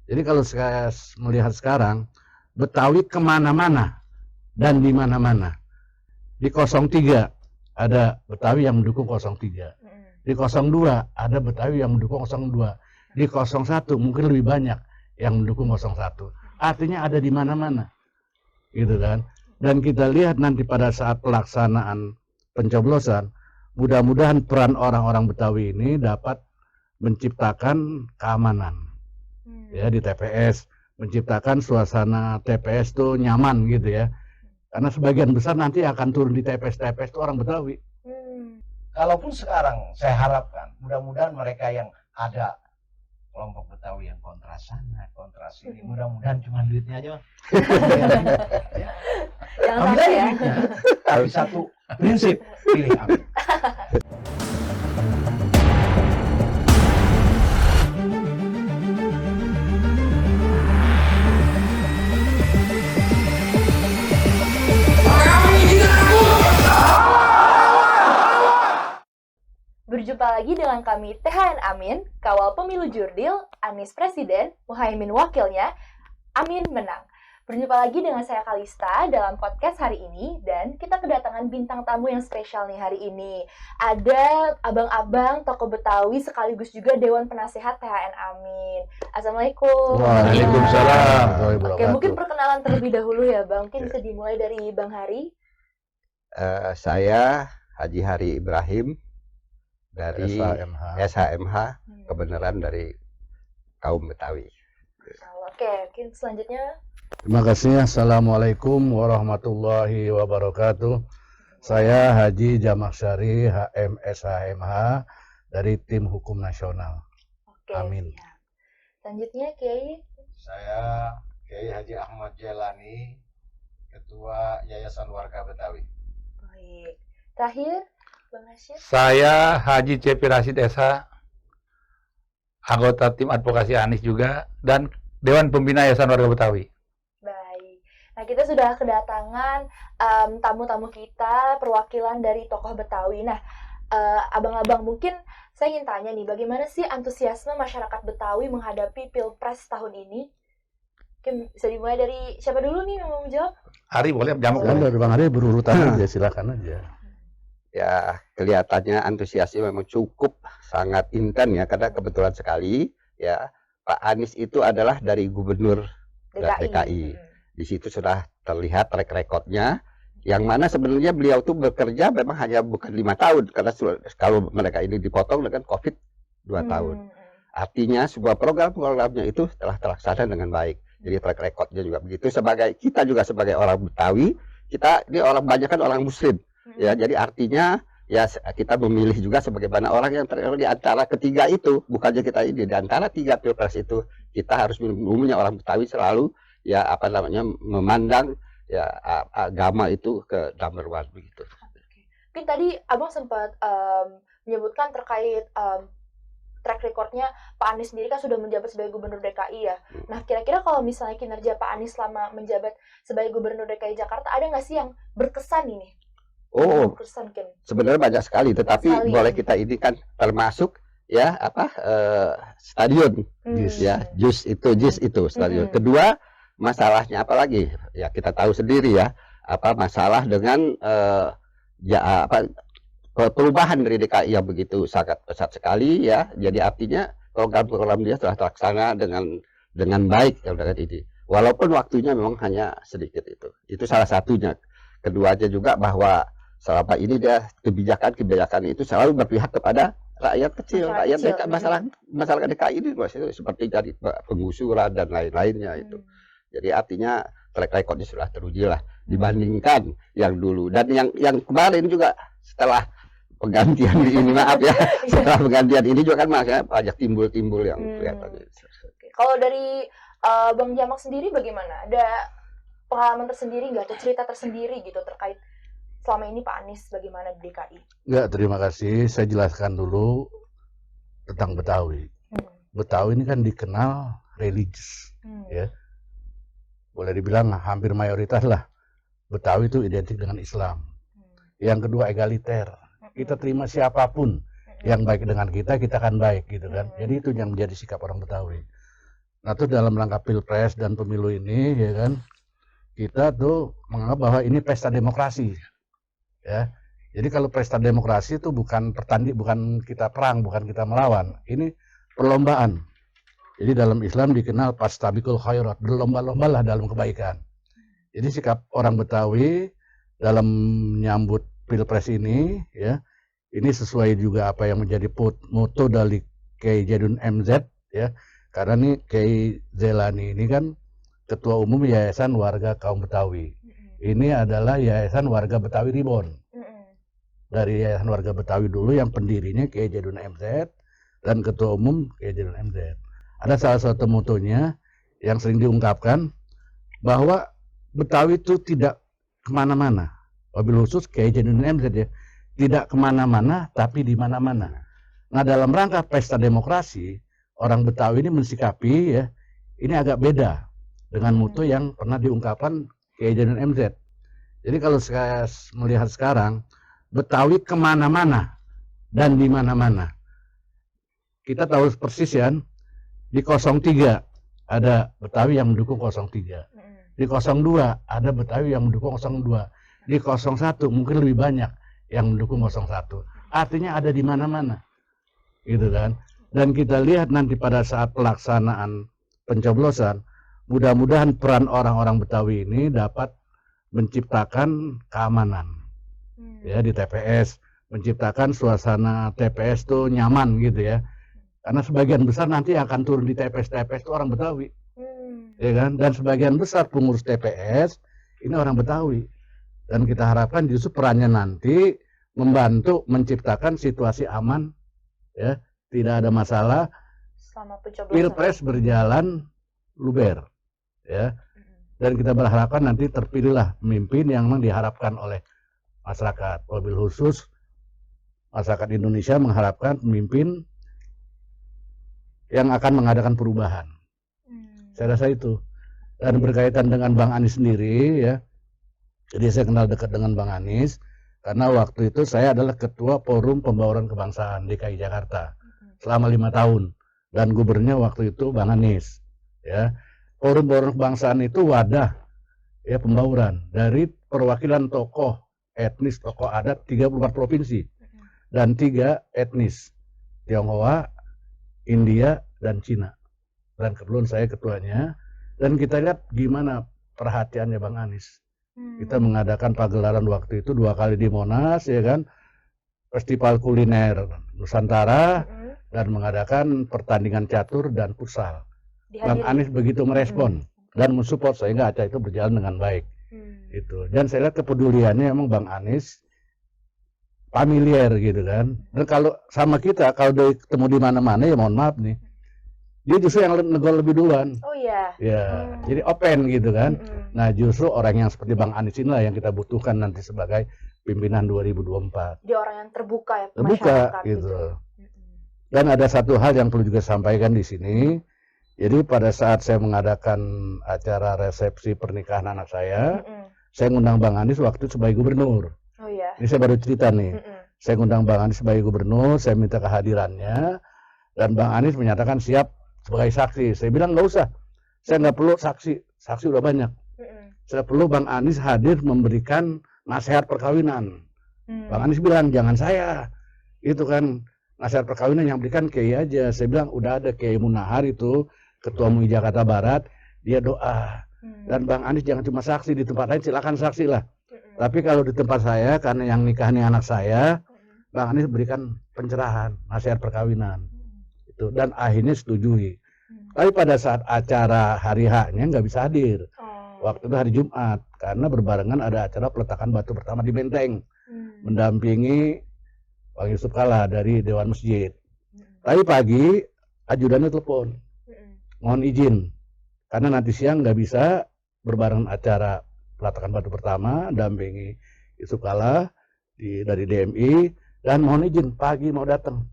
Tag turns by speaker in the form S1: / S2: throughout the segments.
S1: Jadi kalau saya melihat sekarang, Betawi kemana-mana dan di mana-mana. Di 03 ada Betawi yang mendukung 03. Di 02 ada Betawi yang mendukung 02. Di 01 mungkin lebih banyak yang mendukung 01. Artinya ada di mana-mana. Gitu kan. Dan kita lihat nanti pada saat pelaksanaan pencoblosan, mudah-mudahan peran orang-orang Betawi ini dapat menciptakan keamanan. Ya di TPS, menciptakan suasana TPS tuh nyaman gitu ya. Karena sebagian besar nanti akan turun di TPS-TPS itu orang Betawi.
S2: Kalaupun sekarang saya harapkan mudah-mudahan mereka yang ada kelompok Betawi yang kontra sana, kontra sini, mudah-mudahan cuma duitnya aja. Ambil aja duitnya. Tapi satu prinsip, pilih Amin.
S3: Berjumpa lagi dengan kami THN Amin, kawal pemilu jurdil, Anies Presiden, Muhaimin wakilnya, Amin menang. Berjumpa lagi dengan saya Kalista dalam podcast hari ini, dan kita kedatangan bintang tamu yang spesial nih hari ini. Ada abang-abang tokoh Betawi sekaligus juga Dewan Penasehat THN Amin. Assalamualaikum.
S1: Waalaikumsalam.
S3: Oke, mungkin perkenalan terlebih dahulu ya Bang. Mungkin bisa dimulai dari Bang Hari.
S4: Saya Haji Hari Ibrahim dari SHMH kebenaran dari kaum Betawi.
S3: Oke, mungkin selanjutnya.
S1: Terima kasih. Assalamualaikum warahmatullahi wabarakatuh. Saya Haji Jamaksyari HM SHMH dari Tim Hukum Nasional.
S3: Oke,
S1: Amin.
S3: Siap. Selanjutnya Kiai.
S2: Saya Kiai Haji Ahmad Jelani, Ketua Yayasan Warga Betawi.
S3: Baik. Terakhir, Bang Hashim.
S5: Saya Haji C.P. Rashid Esa, anggota tim advokasi Anies juga, dan Dewan Pembina Yayasan Warga Betawi.
S3: Baik. Nah, kita sudah kedatangan tamu-tamu kita, perwakilan dari tokoh Betawi. Nah, abang-abang, mungkin saya ingin tanya nih, bagaimana sih antusiasme masyarakat Betawi menghadapi Pilpres tahun ini? Mungkin bisa dimulai dari siapa dulu nih yang mau menjawab?
S5: Hari boleh jamak.
S1: Dari Bang Ari berurutan aja, silakan aja.
S4: Ya, kelihatannya antusiasnya memang cukup sangat intens ya, karena kebetulan sekali ya Pak Anies itu adalah dari Gubernur DKI. Di situ sudah terlihat track recordnya, yang mana sebenarnya beliau tuh bekerja memang hanya bukan 5 tahun, karena kalau mereka ini dipotong dengan COVID 2 tahun. Artinya sebuah program-programnya itu telah terlaksana dengan baik. Jadi track recordnya juga begitu. Kita juga sebagai orang Betawi, kita ini orang banyak kan orang Muslim. Ya, jadi artinya ya kita memilih juga sebagaimana orang yang di antara ketiga itu, bukannya kita ini di antara 3 pilpres itu kita harus umumnya orang Betawi selalu ya apa namanya memandang ya agama itu ke number one begitu.
S3: Mungkin tadi Abang sempat menyebutkan terkait track recordnya Pak Anies sendiri kan sudah menjabat sebagai Gubernur DKI ya. Nah, kira-kira kalau misalnya kinerja Pak Anies selama menjabat sebagai Gubernur DKI Jakarta, ada nggak sih yang berkesan ini?
S4: Oh, sebenarnya banyak sekali, tetapi boleh kita ini kan termasuk ya apa stadion, JIS itu stadion. Kedua, masalahnya apa lagi? Ya kita tahu sendiri ya, apa masalah dengan perubahan dari DKI yang begitu sangat pesat sekali ya. Jadi artinya program-program dia telah terlaksana dengan baik ya dengan ini. Walaupun waktunya memang hanya sedikit itu. Itu salah satunya. Keduanya juga bahwa selama ini dia kebijakan itu selalu berpihak kepada rakyat kecil, masalah DKI ini seperti dari penggusuran dan lain-lainnya itu. Jadi artinya track recordnya sudah teruji lah dibandingkan yang dulu, dan yang kemarin juga setelah penggantian ini maaf ya setelah penggantian ini juga kan makanya banyak timbul yang kelihatan.
S3: Kalau dari Bang Jamak sendiri bagaimana? Ada pengalaman tersendiri nggak atau cerita tersendiri gitu terkait selama ini Pak Anies bagaimana di DKI?
S1: Enggak, terima kasih. Saya jelaskan dulu tentang Betawi. Betawi ini kan dikenal religius, ya. Boleh dibilang hampir mayoritas lah Betawi itu identik dengan Islam. Yang kedua egaliter. Kita terima siapapun yang baik dengan kita, kita akan baik gitu kan. Jadi itu yang menjadi sikap orang Betawi. Nah, itu dalam rangka pilpres dan pemilu ini, ya kan, kita tuh menganggap bahwa ini pesta demokrasi, ya. Jadi kalau pesta demokrasi itu bukan bukan kita perang, bukan kita melawan, ini perlombaan. Jadi dalam Islam dikenal fastabiqul khairat, berlomba-lombalah dalam kebaikan. Jadi sikap orang Betawi dalam menyambut pilpres ini, ya, ini sesuai juga apa yang menjadi moto dari Kiai Jadun MZ, ya. Karena nih Kiai Zelani ini kan Ketua Umum Yayasan Warga Kaum Betawi. Ini adalah Yayasan Warga Betawi Reborn. Dari Yayasan Warga Betawi dulu yang pendirinya Kiai Jadun MZ dan Ketua Umum Kiai Jadun MZ. Ada salah satu motonya yang sering diungkapkan bahwa Betawi itu tidak kemana-mana. Wabil khusus Kiai Jadun MZ, ya, tidak kemana-mana tapi di mana-mana. Nah, dalam rangka pesta demokrasi, orang Betawi ini mensikapi, ya, ini agak beda dengan moto yang pernah diungkapkan Kiai Jadun MZ. Jadi kalau saya melihat sekarang, Betawi kemana-mana dan di mana-mana. Kita tahu persis, ya, di 03 ada Betawi yang mendukung 03. Di 02 ada Betawi yang mendukung 02. Di 01 mungkin lebih banyak yang mendukung 01. Artinya ada di mana-mana. Gitu kan. Dan kita lihat nanti pada saat pelaksanaan pencoblosan, mudah-mudahan peran orang-orang Betawi ini dapat menciptakan keamanan. Ya, di TPS, menciptakan suasana TPS tuh nyaman gitu, ya. Karena sebagian besar nanti akan turun di TPS itu orang Betawi. Ya kan? Dan sebagian besar pengurus TPS ini orang Betawi. Dan kita harapkan justru perannya nanti membantu menciptakan situasi aman, ya, tidak ada masalah.
S3: Selama pencoblosan.
S1: Pilpres berjalan luber, ya. Dan kita berharapkan nanti terpilihlah pemimpin yang memang diharapkan oleh masyarakat. Wabil khusus masyarakat Indonesia mengharapkan pemimpin yang akan mengadakan perubahan. Saya rasa itu. Dan berkaitan dengan Bang Anies sendiri, ya. Jadi saya kenal dekat dengan Bang Anies karena waktu itu saya adalah Ketua Forum Pembauran Kebangsaan DKI Jakarta selama 5 tahun dan gubernurnya waktu itu Bang Anies, ya. Forum Pembauran Kebangsaan itu wadah, ya, pembauran dari perwakilan tokoh etnis, tokoh adat 34 provinsi dan 3 etnis, Tionghoa, India, dan Cina. Dan kebetulan saya ketuanya. Dan kita lihat gimana perhatiannya Bang Anies. Kita mengadakan pagelaran waktu itu 2 kali di Monas, ya kan, festival kuliner Nusantara dan mengadakan pertandingan catur dan futsal. Bang Anies begitu merespon dan mensupport sehingga acara itu berjalan dengan baik. Itu. Dan saya lihat kepeduliannya emang Bang Anies familiar gitu kan. Dan kalau sama kita, kalau dia ketemu di mana-mana, ya mohon maaf nih, dia justru yang negor lebih duluan.
S3: Oh iya.
S1: Ya, jadi open gitu kan. Nah, justru orang yang seperti Bang Anies inilah yang kita butuhkan nanti sebagai pimpinan 2024.
S3: Dia orang yang terbuka, ya, ke
S1: Terbuka
S3: masyarakat
S1: gitu. Dan ada satu hal yang perlu juga sampaikan di sini. Jadi pada saat saya mengadakan acara resepsi pernikahan anak saya ngundang Bang Anies waktu itu sebagai gubernur.
S3: Oh iya.
S1: Ini saya baru cerita nih. Saya ngundang Bang Anies sebagai gubernur, saya minta kehadirannya, dan Bang Anies menyatakan siap sebagai saksi. Saya bilang nggak usah, saya nggak perlu saksi udah banyak. Saya perlu Bang Anies hadir memberikan nasihat perkawinan. Bang Anies bilang jangan saya, itu kan nasihat perkawinan yang berikan Kiai aja. Saya bilang udah ada Kiai Munahar itu Ketua MUI Jakarta Barat, dia doa. Dan Bang Anies jangan cuma saksi, di tempat lain silakan saksi lah. Tapi kalau di tempat saya, karena yang nikah ini anak saya, Bang Anies berikan pencerahan, nasihat perkawinan. Itu. Dan akhirnya setujui. Tapi pada saat acara hari H-nya nggak bisa hadir. Waktu itu hari Jumat, karena berbarengan ada acara peletakan batu pertama di Benteng. Mendampingi Bang Yusuf Kalla dari Dewan Masjid. Tapi pagi, ajudannya telepon. Mohon izin, karena nanti siang nggak bisa berbarengan acara peletakan batu pertama, dampingi Yusuf Kalla dari DMI, dan mohon izin pagi mau datang.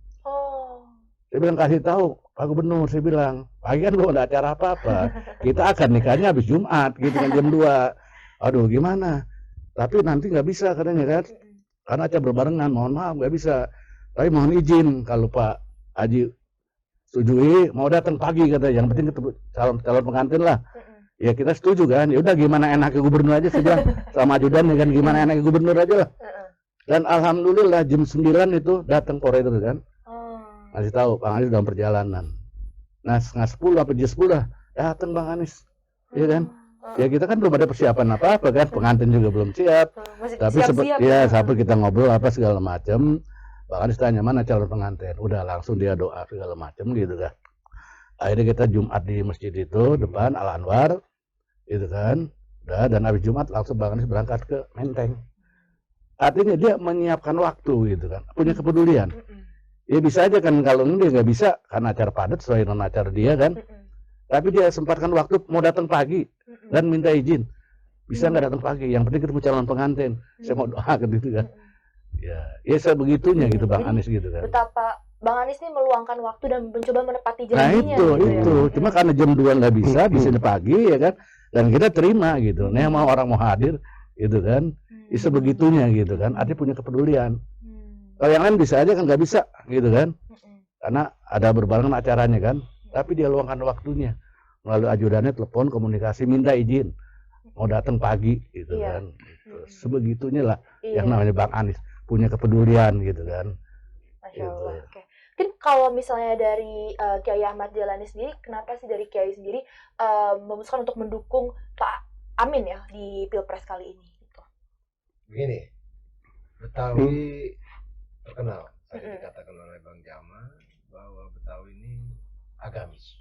S1: Saya bilang kasih tahu Pak Gubernur, saya bilang pagi kan belum ada acara apa-apa, kita akan nikahnya habis Jumat gitu kan jam 2. Aduh gimana, tapi nanti nggak bisa katanya kan, karena acara berbarengan, mohon maaf nggak bisa, tapi mohon izin kalau Pak Haji setujui mau datang pagi kata, yang penting ketemu calon pengantin lah. Ya kita setuju kan, ya udah gimana enaknya gubernur aja sih bilang sama ajudan ya kan, gimana enaknya gubernur aja lah. Dan alhamdulillah jam 9 itu datang koridor kan, ngasih tahu Bang Anies dalam perjalanan. Nah setengah 10 apa jam 10 datang Bang Anies, ya kan. Ya kita kan belum ada persiapan apa-apa kan, pengantin juga belum siap. Tapi sampai kita ngobrol apa segala macam. Bang Anies tanya mana calon pengantin, udah langsung dia doa segala macam gitu kan. Akhirnya kita Jumat di masjid itu depan Al Anwar, gitu kan. Udah, dan habis Jumat langsung Bang Anies berangkat ke Menteng. Artinya dia menyiapkan waktu gitu kan, punya kepedulian. Ya bisa aja kan kalau ini dia nggak bisa karena acara padat sesuai dengan acara dia kan. Tapi dia sempatkan waktu mau datang pagi dan minta izin. Bisa nggak datang pagi? Yang penting ketemu calon pengantin. Saya mau doa gitu kan. Ya sebegitunya gitu Bang Anies gitu kan.
S3: Betapa Bang Anies ini meluangkan waktu dan mencoba menepati
S1: Nah
S3: janjinya.
S1: itu.
S3: Ya.
S1: Cuma karena jam 2 nggak bisa, di sini pagi ya kan. Dan kita terima gitu. Nah yang mau orang mau hadir gitu kan. Ya sebegitunya gitu kan. Artinya punya kepedulian. Kalau yang lain bisa aja kan nggak bisa gitu kan. Karena ada berbarengan acaranya kan. Tapi dia luangkan waktunya melalui ajudannya, telepon, komunikasi, minta izin mau datang pagi gitu kan. Sebegitunya lah yang namanya Bang Anies, punya kepedulian gitu kan.
S3: Masya Allah. Gitu. Oke. Mungkin kalau misalnya dari Kiai Ahmad Dahlan sendiri, kenapa sih dari Kiai sendiri memutuskan untuk mendukung Pak Amin ya di Pilpres kali ini? Gitu.
S2: Begini, Betawi terkenal, tadi dikatakan oleh Bang Jamal bahwa Betawi ini agamis.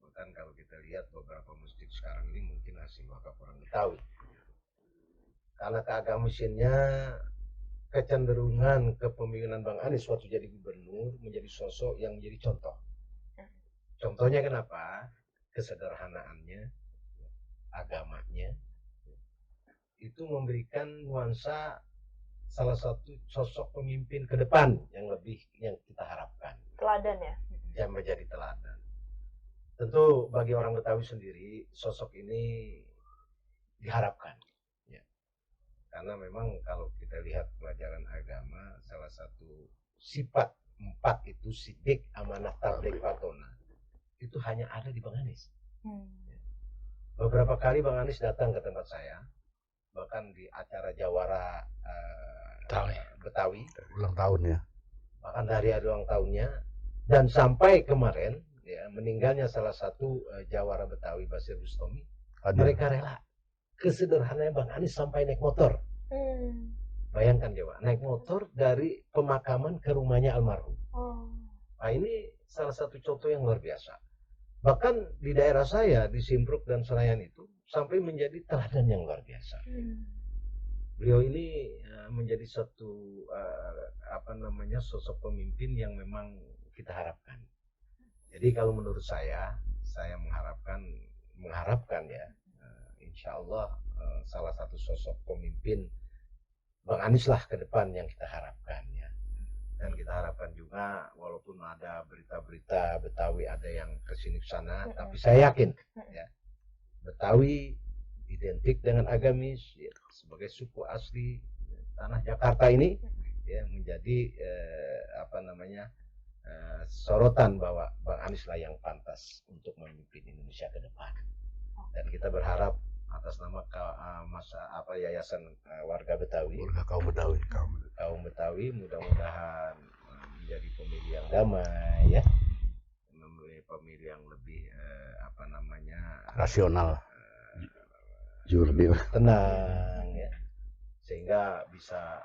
S2: Bahkan kalau kita lihat beberapa masjid sekarang ini mungkin hasil wakaf orang Betawi. Karena keagamisannya, kecenderungan kepemimpinan Bang Anies waktu jadi gubernur menjadi sosok yang menjadi contoh. Contohnya kenapa? Kesederhanaannya, agamanya, itu memberikan nuansa salah satu sosok pemimpin ke depan yang kita harapkan.
S3: Teladan ya?
S2: Yang menjadi teladan. Tentu bagi orang Betawi sendiri sosok ini diharapkan. Ya. Karena memang kalau kita lihat pelajaran agama, salah satu sifat 4 itu sidik, amanah, tabligh, fatona, itu hanya ada di Bang Anies. Beberapa kali Bang Anies datang ke tempat saya, bahkan di acara Jawara Betawi
S1: ulang tahun ya.
S2: Bahkan dari ulang tahunnya dan sampai kemarin ya meninggalnya salah satu Jawara Betawi Basir Bustami, mereka rela. Kesederhanaan Bang Anies sampai naik motor. Bayangkan Jawa, naik motor dari pemakaman ke rumahnya almarhum. Nah ini salah satu contoh yang luar biasa. Bahkan di daerah saya di Simpruk dan Senayan itu sampai menjadi teladan yang luar biasa. Beliau ini menjadi satu sosok pemimpin yang memang kita harapkan. Jadi kalau menurut saya mengharapkan ya, insya Allah salah satu sosok pemimpin Bang Anies lah ke depan yang kita harapkan ya. Dan kita harapkan juga walaupun ada berita-berita Betawi ada yang kesini kesana, tapi saya yakin ya Betawi identik dengan agamis ya, sebagai suku asli tanah Jakarta ini ya menjadi sorotan bahwa Bang Anies lah yang pantas untuk memimpin Indonesia ke depan. Dan kita berharap atas nama Yayasan Warga Betawi,
S1: kaum Betawi,
S2: mudah-mudahan menjadi pemilih yang damai ya, memilih pemilih yang lebih
S1: rasional,
S4: jurdil,
S2: tenang ya, sehingga bisa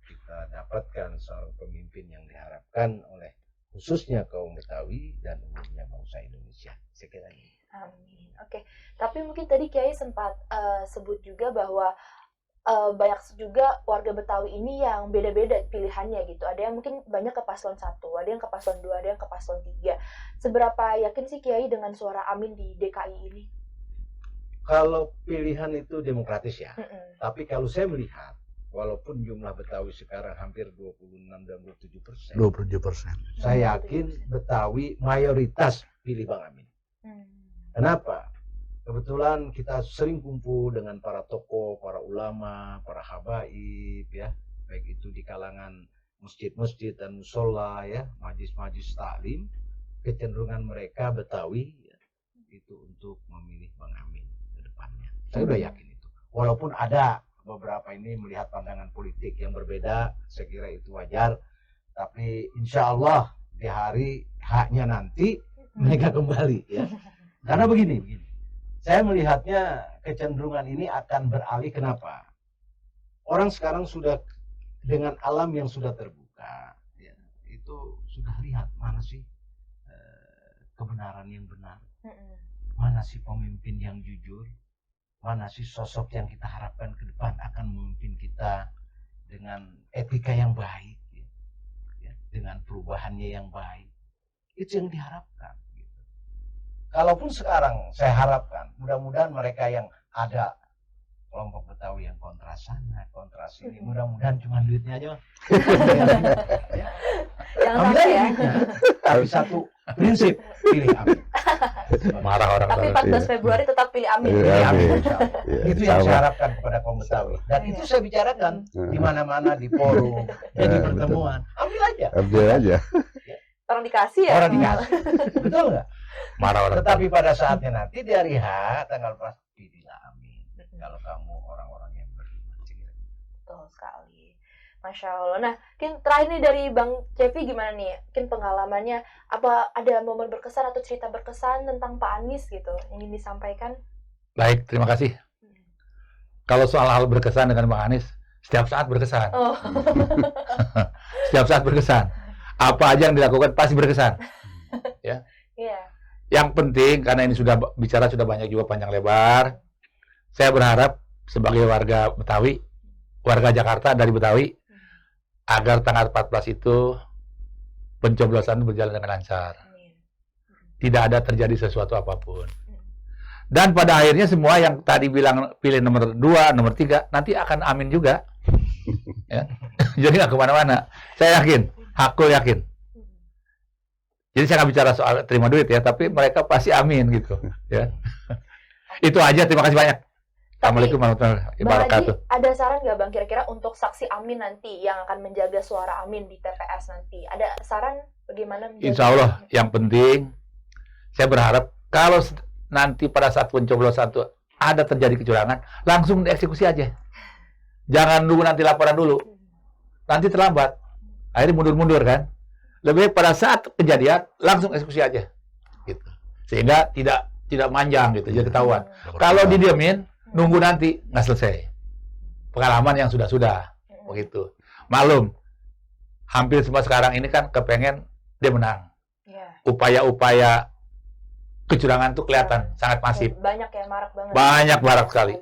S2: kita dapatkan seorang pemimpin yang diharapkan oleh khususnya kaum Betawi dan umumnya bangsa Indonesia. Sekiranya.
S3: Amin. Oke. Tapi mungkin tadi Kiai sempat sebut juga bahwa banyak juga warga Betawi ini yang beda-beda pilihannya gitu. Ada yang mungkin banyak ke paslon 1, ada yang ke paslon 2, ada yang ke paslon 3. Seberapa yakin sih Kiai dengan suara Amin di DKI ini?
S2: Kalau pilihan itu demokratis ya. Tapi kalau saya melihat walaupun jumlah Betawi sekarang hampir 26 dan 27%.
S1: 27%.
S2: Saya yakin Betawi mayoritas pilih Bang Amin. Kenapa? Kebetulan kita sering kumpul dengan para tokoh, para ulama, para habaib ya, baik itu di kalangan masjid-masjid dan musola ya, majlis-majlis taklim, kecenderungan mereka Betawi ya, itu untuk memilih Bang Amin ke depannya. Saya udah yakin itu. Walaupun ada beberapa ini melihat pandangan politik yang berbeda, saya kira itu wajar. Tapi insya Allah di hari haknya nanti mereka kembali ya. Karena begini, saya melihatnya kecenderungan ini akan beralih. Kenapa? Orang sekarang sudah dengan alam yang sudah terbuka, ya, itu sudah lihat mana sih kebenaran yang benar, mana sih pemimpin yang jujur, mana sih sosok yang kita harapkan ke depan akan memimpin kita dengan etika yang baik, ya, dengan perubahannya yang baik. Itu yang diharapkan. Gitu. Kalaupun sekarang saya harapkan, mudah-mudahan mereka yang ada kelompok Betawi yang kontra sana, kontra sini, mudah-mudahan cuma duitnya aja.
S3: Jangan
S2: Ambil
S3: sampai
S2: aja
S3: ya.
S2: duitnya. Tapi satu prinsip, pilih Amin.
S5: Marah orang
S3: Tapi
S5: Betawi.
S3: 14 Februari tetap pilih Amin.
S4: Iya,
S2: Pilih Amin.
S4: Amin.
S2: insya Allah.
S4: Ya,
S2: Itu yang
S4: sama.
S2: saya harapkan kepada kaum Betawi. Dan
S3: Iya.
S2: itu saya bicarakan di mana-mana, di forum, di
S4: betul.
S2: pertemuan. Ambil aja.
S4: Ambil aja.
S3: Orang dikasih ya.
S2: Orang dikasih. Betul nggak?
S5: Marah orang
S2: Tetapi pada saatnya nanti di hari H, tanggal pas, pilihlah Amin. Kalau kamu orang-orang yang beriman.
S3: Betul sekali. Masya Allah. Nah, mungkin terakhir nih dari Bang Cevi gimana nih? Mungkin pengalamannya, apa ada momen berkesan atau cerita berkesan tentang Pak Anies gitu yang ingin disampaikan?
S5: Baik, terima kasih. Kalau soal hal berkesan dengan Bang Anies, setiap saat berkesan.
S3: Oh,
S5: Setiap saat berkesan. Apa aja yang dilakukan pasti berkesan.
S3: iya.
S5: Yang penting, karena ini sudah bicara sudah banyak juga panjang lebar, saya berharap sebagai warga Betawi, warga Jakarta dari Betawi, agar tanggal 14 itu pencoblosan berjalan dengan lancar.
S3: Amin.
S5: Tidak ada terjadi sesuatu apapun. Dan pada akhirnya semua yang tadi bilang pilih nomor 2, nomor 3, nanti akan amin juga. Ya. Jadi nggak kemana-mana. Saya yakin, Hakul yakin. Jadi saya nggak bicara soal terima duit ya, tapi mereka pasti amin gitu. Ya. Itu aja, terima kasih banyak. Assalamualaikum warahmatullahi
S3: Bang
S5: wabarakatuh.
S3: Haji, ada saran nggak Bang kira-kira untuk saksi Amin nanti yang akan menjaga suara Amin di TPS nanti? Ada saran bagaimana menjaga?
S5: Insya Allah, yang penting saya berharap kalau nanti pada saat pencoblosan itu ada terjadi kecurangan, langsung dieksekusi aja. Jangan nunggu nanti laporan dulu. Nanti terlambat. Akhirnya mundur-mundur kan. Lebih baik pada saat kejadian langsung eksekusi aja. Gitu. Sehingga tidak manjang gitu, jadi ketahuan. Kalau didiemin, nunggu nanti nggak selesai. Pengalaman yang sudah-sudah begitu. Maklum, hampir semua sekarang ini kan kepengen dia menang.
S3: Iya.
S5: Upaya-upaya kecurangan itu kelihatan sangat masif.
S3: Banyak ya, marak banget.
S5: Banyak marak sekali.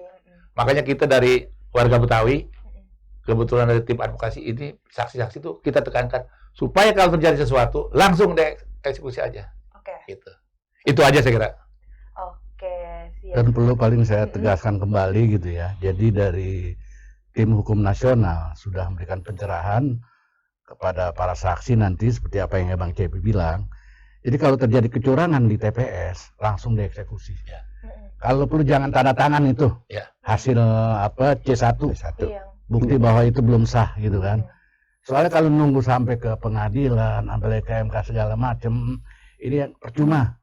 S5: Makanya kita dari warga Betawi, kebetulan dari tim advokasi ini, saksi-saksi itu kita tekankan supaya kalau terjadi sesuatu langsung dieksekusi aja.
S3: Oke.
S5: Gitu. Itu aja saya kira.
S3: Oke, siap.
S1: Dan perlu paling saya tegaskan kembali gitu ya. Jadi dari tim hukum nasional sudah memberikan pencerahan kepada para saksi nanti seperti apa yang Bang Cepi bilang. Jadi kalau terjadi kecurangan di TPS langsung dieksekusi. Kalau perlu jangan tanda tangan itu.
S5: Ya.
S1: Hasil apa C1,
S3: Iya.
S1: bukti bahwa itu belum sah gitu kan. Soalnya kalau nunggu sampai ke pengadilan, sampai ke MK segala macam, ini yang percuma.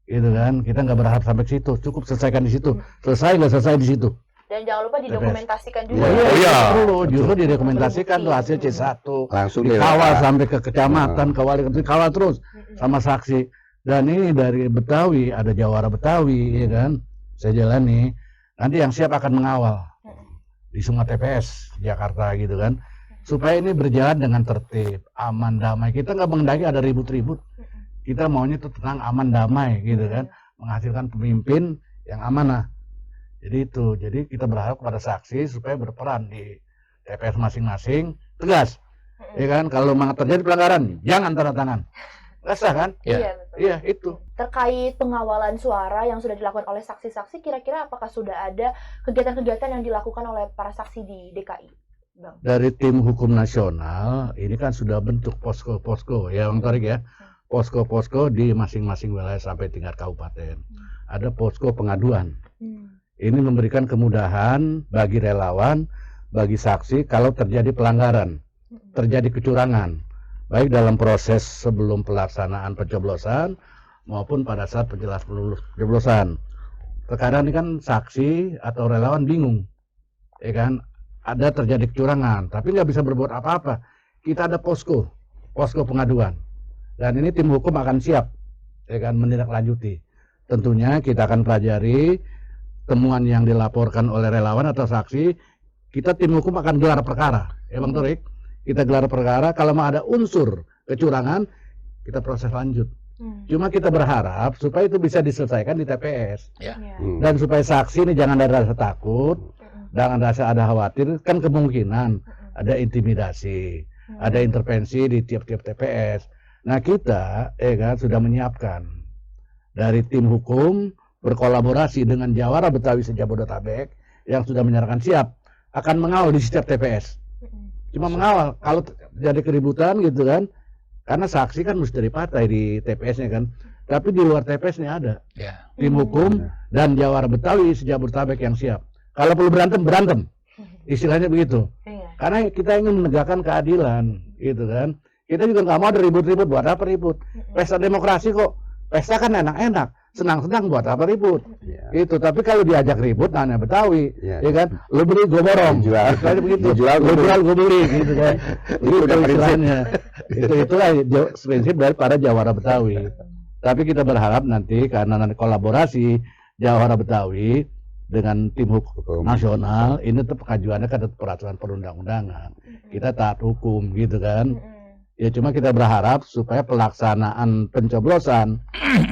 S1: Gitu kan. Kita nggak berharap sampai ke situ. Cukup selesaikan di situ. Selesai nggak selesai di situ.
S3: Dan jangan lupa didokumentasikan juga.
S1: Oh,
S5: Oh, iya.
S1: Perlu justru didokumentasikan tuh hasil C1.
S4: Langsung
S1: Dikawal
S4: direka.
S1: sampai ke kecamatan, ke wali kota, dikawal terus sama saksi. Dan ini dari Betawi, ada Jawara Betawi, ya kan? Saya jalani. Nanti yang siap akan mengawal di semua TPS Jakarta gitu kan, supaya ini berjalan dengan tertib, aman, damai. Kita nggak mengendaki ada ribut-ribut. Kita maunya itu tenang, aman, damai gitu kan, menghasilkan pemimpin yang amanah. Jadi itu, jadi kita berharap pada saksi supaya berperan di TPS masing-masing, tegas, ya kan? Kalau memang terjadi pelanggaran, jangan tanda tangan, nggak sah kan?
S5: Ya.
S3: Iya, betul.
S1: Iya itu.
S3: Terkait pengawalan suara yang sudah dilakukan oleh saksi-saksi, kira-kira apakah sudah ada kegiatan-kegiatan yang dilakukan oleh para saksi di DKI, Bang?
S1: Dari tim hukum nasional ini kan sudah bentuk posko-posko ya Bang Tarik ya, posko-posko di masing-masing wilayah sampai tingkat kabupaten. Ada posko pengaduan. Ini memberikan kemudahan bagi relawan, bagi saksi kalau terjadi pelanggaran. terjadi kecurangan, baik dalam proses sebelum pelaksanaan pencoblosan maupun pada saat pencoblosan. Terkadang ini kan saksi atau relawan bingung, ya kan, ada terjadi kecurangan, tapi nggak bisa berbuat apa-apa. Kita ada posko pengaduan, dan ini tim hukum akan siap, ya kan, menindaklanjuti. Tentunya kita akan pelajari temuan yang dilaporkan oleh relawan atau saksi. Kita tim hukum akan gelar perkara, ya Bang Torik. Kita gelar perkara, kalau mau ada unsur kecurangan, kita proses lanjut. Cuma kita berharap supaya itu bisa diselesaikan di TPS.
S5: Ya.
S1: Dan supaya saksi ini jangan ada rasa takut, jangan rasa ada khawatir, kan kemungkinan ada intimidasi, ada intervensi di tiap-tiap TPS. Nah kita kan sudah menyiapkan dari tim hukum berkolaborasi dengan Jawara Betawi se-Jabodetabek yang sudah menyerahkan siap akan mengawal di setiap TPS. Cuma mengawal kalau terjadi keributan gitu kan. Karena saksi kan mesti dari partai di TPS-nya kan. Tapi di luar TPS-nya ada
S5: Ya.
S1: tim hukum dan Jawara Betawi se-Jabodetabek yang siap. Kalau perlu berantem. Istilahnya begitu. Karena kita ingin menegakkan keadilan, gitu kan. Kita juga nggak mau ada ribut-ribut, buat apa ribut? Pesta demokrasi kok. Pesta kan enak-enak, senang-senang, buat apa ribut? Gitu. Tapi kalau diajak ribut, nanya Betawi, ya kan? Lu beli, gue borong. Istilahnya begitu. Lu jual, gue beli, gitu kan. Itu istilahnya. Itulah prinsip dari para Jawara Betawi. Tapi kita berharap nanti karena nanti kolaborasi Jawara Betawi dengan tim hukum nasional, ini tuh pengajuannya kan peraturan perundang-undangan. Kita taat hukum gitu kan. Ya cuma kita berharap supaya pelaksanaan pencoblosan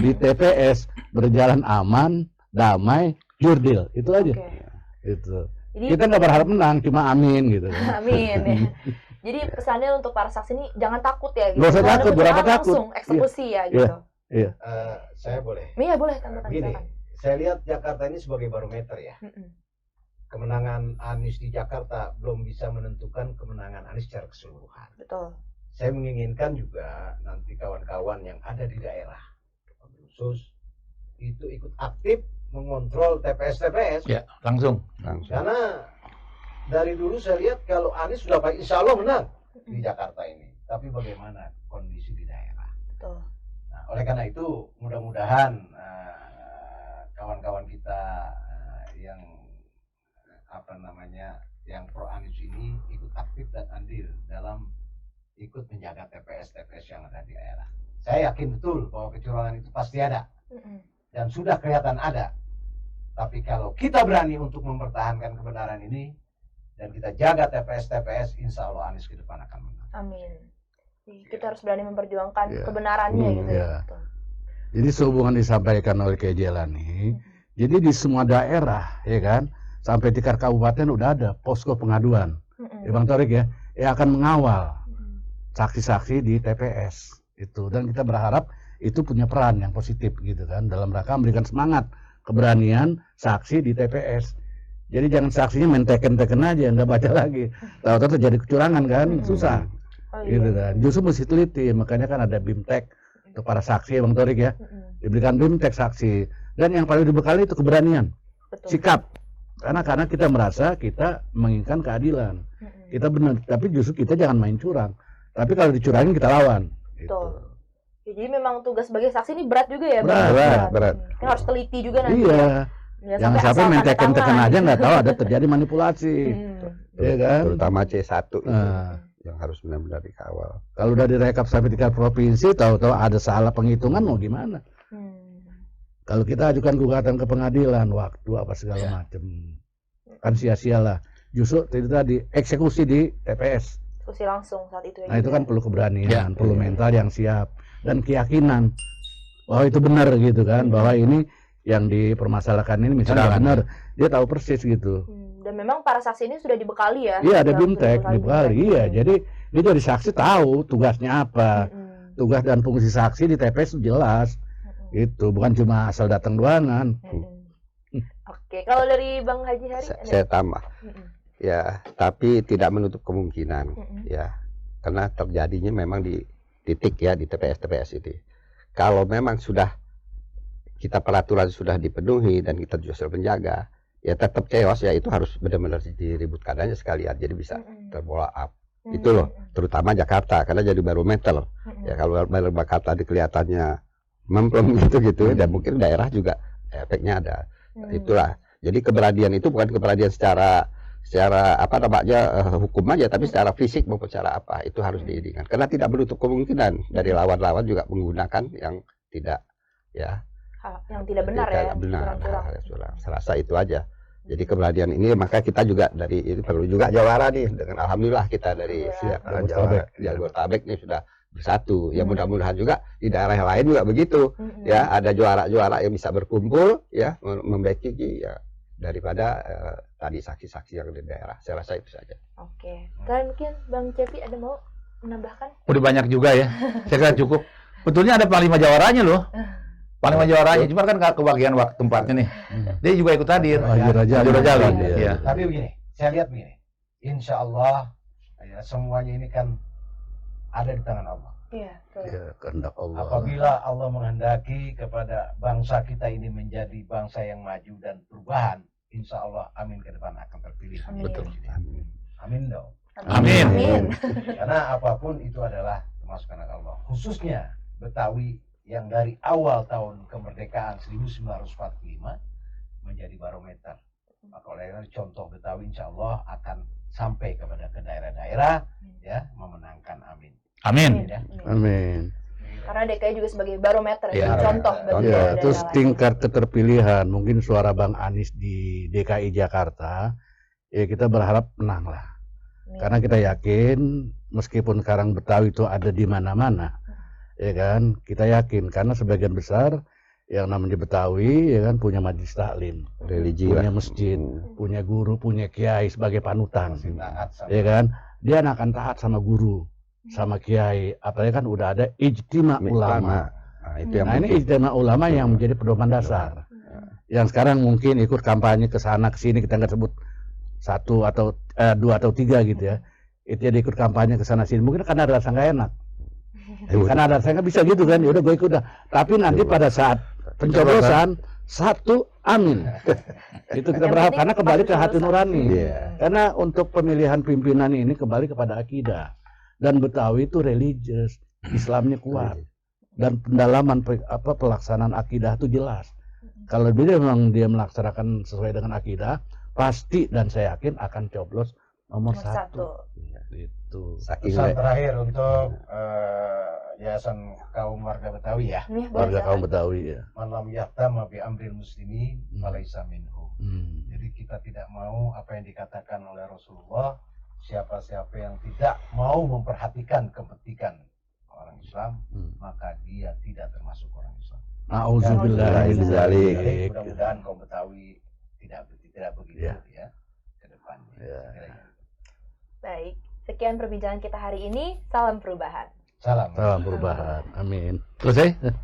S1: di TPS berjalan aman, damai, jurdil. Itu aja. Itu.
S3: Jadi,
S1: kita nggak berharap menang, cuma amin gitu.
S3: Amin. Ya. Jadi pesannya untuk para saksi ini jangan takut ya. Gitu.
S1: Nggak usah takut, berapa takut?
S3: Langsung eksekusi ya gitu.
S1: Iya.
S2: Saya boleh.
S3: Iya boleh tambahkan.
S2: Gini, saya lihat Jakarta ini sebagai barometer ya. Kemenangan Anies di Jakarta belum bisa menentukan kemenangan Anies secara keseluruhan.
S3: Betul.
S2: Saya menginginkan juga nanti kawan-kawan yang ada di daerah khusus itu ikut aktif mengontrol TPS-TPS.
S5: Ya, langsung.
S2: Karena dari dulu saya lihat kalau Anies sudah baik, insya Allah menang di Jakarta ini. Tapi bagaimana kondisi di daerah?
S3: Betul.
S2: Nah, oleh karena itu mudah-mudahan kawan-kawan kita yang yang pro Anies ini ikut aktif dan andil dalam ikut menjaga TPS-TPS yang ada di daerah. Saya yakin betul bahwa kecurangan itu pasti ada dan sudah kelihatan ada. Tapi kalau kita berani untuk mempertahankan kebenaran ini dan kita jaga TPS-TPS, insya Allah Anies ke depan akan menang.
S3: Amin. Kita harus berani memperjuangkan kebenarannya gitu ya.
S1: Jadi sehubungan disampaikan oleh Kiai Jelani, jadi di semua daerah ya kan, sampai tingkat kabupaten udah ada posko pengaduan. Bang Torik ya, yang akan mengawal saksi-saksi di TPS itu, dan kita berharap itu punya peran yang positif gitu kan dalam rangka memberikan semangat keberanian saksi di TPS. Jadi jangan saksinya main teken-teken aja, nggak baca lagi, tahu-tahu terjadi kecurangan kan, susah gitu kan. Justru mesti teliti, makanya kan ada BIMTEK untuk para saksi Bang Torik ya, diberikan BIMTEK saksi, dan yang paling dibekali itu keberanian. Sikap, karena kita merasa kita menginginkan keadilan, kita benar, tapi justru kita jangan main curang. Tapi kalau dicurangin kita lawan. Gitu.
S3: Ya, jadi memang tugas sebagai saksi ini berat juga ya.
S1: Berat.
S3: Kita harus teliti juga nanti.
S1: Iya. Jangan sampai main teken-teken aja nggak tahu ada terjadi manipulasi. Iya kan?
S4: Terutama C1 itu yang harus benar-benar dikawal.
S1: Kalau udah direkap sampai tingkat provinsi, tahu-tahu ada salah penghitungan mau gimana? Kalau kita ajukan gugatan ke pengadilan, waktu apa segala macam, kan sia-sialah. Justru itu tadi eksekusi di TPS.
S3: Eksekusi langsung saat itu.
S1: Nah itu kan perlu keberanian, perlu mental yang siap dan keyakinan bahwa itu benar gitu kan, bahwa ini yang dipermasalahkan ini misalnya benar, dia tahu persis gitu.
S3: Dan memang para saksi ini sudah dibekali ya.
S1: Iya ada BIMTEK dibekali, iya. Jadi dia jadi saksi tahu tugasnya apa, tugas dan fungsi saksi di TPS itu jelas. Itu bukan cuma asal datang doangan.
S3: Oke, kalau dari Bang Haji Hari
S4: saya tambah. Ya, tapi tidak menutup kemungkinan ya. Karena terjadinya memang di titik ya di TPS-TPS itu. Kalau memang sudah kita peraturan sudah dipenuhi dan kita juga sudah menjaga, ya tetap chaos ya, itu harus benar-benar diributkan aja sekalian jadi bisa terbola up. Itu loh, terutama Jakarta karena jadi barometer. Ya kalau barometer Jakarta kelihatannya memplem gitu, dan mungkin daerah juga efeknya ada. Itulah. Jadi keberadian itu bukan keberadian secara apa namanya hukum aja, tapi secara fisik maupun secara apa itu harus diingat. Karena tidak menutup kemungkinan dari lawan-lawan juga menggunakan yang tidak
S3: yang tidak benar ya,
S4: curang. Saya rasa itu aja. Jadi keberadian ini maka kita juga dari ini perlu juga jawara nih, dengan alhamdulillah kita dari Jabodetabek ini sudah bersatu. Ya mudah-mudahan juga di daerah lain juga begitu. Ya ada juara-juara yang bisa berkumpul ya membacking ya daripada tadi saksi-saksi yang di daerah. Saya rasa itu saja.
S3: Oke. Kalian mungkin Bang Cepi ada mau menambahkan?
S5: Udah banyak juga ya. Saya kira cukup. Betulnya ada panglima jawaranya loh. Panglima jawaranya, cuma kan kebagian waktu tempatnya nih. Dia juga ikut hadir.
S1: Haji Rajali.
S5: Iya.
S2: Tapi begini, saya lihat begini. Insya Allah ya, semuanya ini kan ada di tangan Allah.
S3: Iya, betul.
S1: Ya, kehendak Allah.
S2: Apabila Allah menghendaki kepada bangsa kita ini menjadi bangsa yang maju dan perubahan, insya Allah Amin ke depan akan terpilih.
S3: Amin.
S5: Betul.
S2: Amin dong.
S5: Amin.
S2: Karena apapun itu adalah termasuk kehendak Allah. Khususnya Betawi yang dari awal tahun kemerdekaan 1945 menjadi barometer. Maka oleh karena contoh Betawi insya Allah akan sampai kepada ke daerah-daerah ya memenangkan Amin.
S5: Amin.
S2: Ya.
S1: Amin.
S3: Karena DKI juga sebagai barometer,
S5: Iya.
S3: contoh bagi
S1: Ya,
S3: daerah
S1: terus
S3: lain.
S1: tingkat keterpilihan mungkin suara Bang Anies di DKI Jakarta, ya kita berharap menang lah.
S3: Amin.
S1: Karena kita yakin meskipun sekarang Betawi itu ada di mana-mana, ya kan, kita yakin karena sebagian besar yang namanya Betawi ya kan punya majelis taklim,
S4: Religi
S1: punya
S4: lah.
S1: masjid, punya guru, punya kiai sebagai panutan,
S2: Masih taat sama
S1: ya kan, dia akan taat sama guru, sama kiai, apalagi kan udah ada ijtima ulama.
S4: Nah, itu yang
S1: Nah ini ijtima ulama yang menjadi pedoman dasar. Yang sekarang mungkin ikut kampanye ke sana ke sini, kita nggak sebut satu atau dua atau tiga gitu ya, itu dia ikut kampanye ke sana sini, mungkin karena ada rasa nggak enak. Karena ada saya nggak bisa gitu kan, ya udah gue ikut dah. Tapi nanti pada saat pencoblosan satu amin. Itu kita
S3: Yang
S1: berharap
S3: penting
S1: karena kembali ke hati
S3: pencoblosan.
S1: nurani.
S4: Iya.
S1: Karena untuk pemilihan pimpinan ini kembali kepada akidah. Dan Betawi itu religius, Islamnya kuat. Dan pendalaman pelaksanaan akidah itu jelas. Kalau memang dia melaksanakan sesuai dengan akidah, pasti dan saya yakin akan coblos nomor satu. Itu.
S4: Saking
S2: pesan terakhir untuk Yayasan Kaum Warga Betawi ya.
S3: Nih, boleh
S1: Warga kaum
S3: silakan.
S1: Betawi ya.
S2: Malam yahtama bi amril muslimin falaisa minhum.
S1: Hmm.
S2: Jadi kita tidak mau apa yang dikatakan oleh Rasulullah, siapa-siapa yang tidak mau memperhatikan kepentingan orang Islam, maka dia tidak termasuk orang Islam.
S1: Nauzubillah min dzalik.
S2: Jadi mudah-mudahan kaum Betawi tidak begitu
S1: Ya.
S2: ya ke depannya.
S1: Ya.
S3: Baik, sekian perbincangan kita hari ini. Salam perubahan.
S2: Salam.
S1: Salam perubahan. Amin.
S5: Selesai?